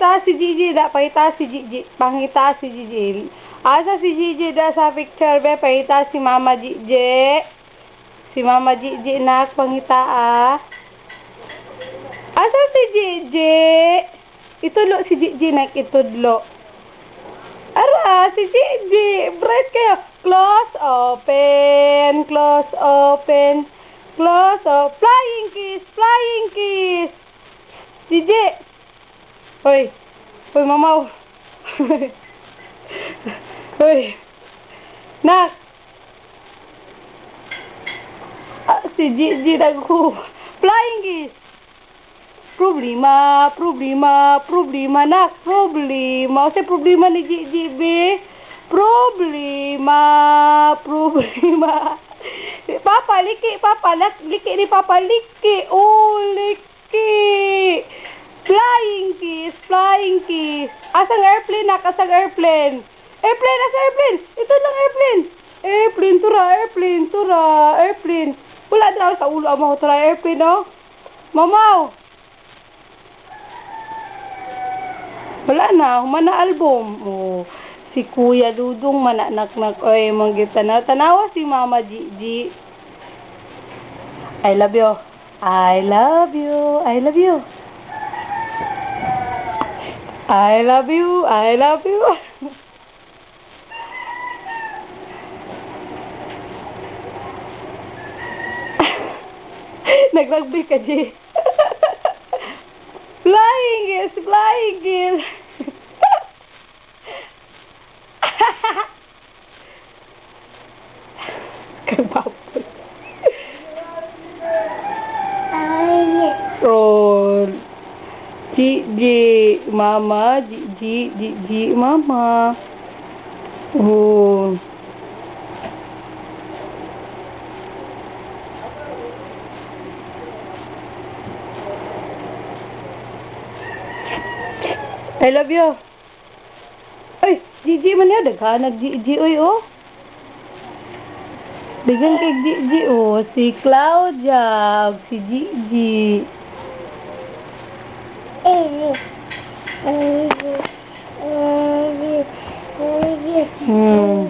Pangita si Gigi da. Pangita si Gigi. Pangita si Gigi. Asa si Gigi da sa picture be. Pangita si Mama Gigi. Si Mama Gigi nak. Pangita Asa si Gigi? Itudlo si Gigi nak. Itudlo. Ara, si Gigi. Bright kayo. Close, open. Close, open. Close, open. Flying kiss. Flying kiss. Gigi. Hoy. Hoy, mamaw. Hoy. Nak. Si Gigi nagku. Flying kiss. Problema, problema, problema, nak. Problema. Sa problema ni Gigi, be. Problema, problema. Papa, liki, Papa. Liki ni Papa, liki. Oh, liki. Flying kiss, flying kiss. Asang airplane nak, asang airplane. Airplane, asang airplane. Ito lang airplane. Airplane, tura, airplane, tura, airplane. Wala daw sa ulo mo, tura, airplane, no? Mamaw. Wala na, humana album. Oh, si Kuya Dudong manaknak oy manggita na. Tanawa si Mama Gigi. I love you. I love you. I love you. I love you. I love you. Nagrugby ka, G. Flying is flying is. Kagpapos. Oh. Gigi, Mama, Gigi, Mama. Oh. I love you. Ay, Gigi man yan. Daghan nag-Gigi, oy, oh. Daghan kay Gigi, oh. Si Claudia, si Gigi. Hmm.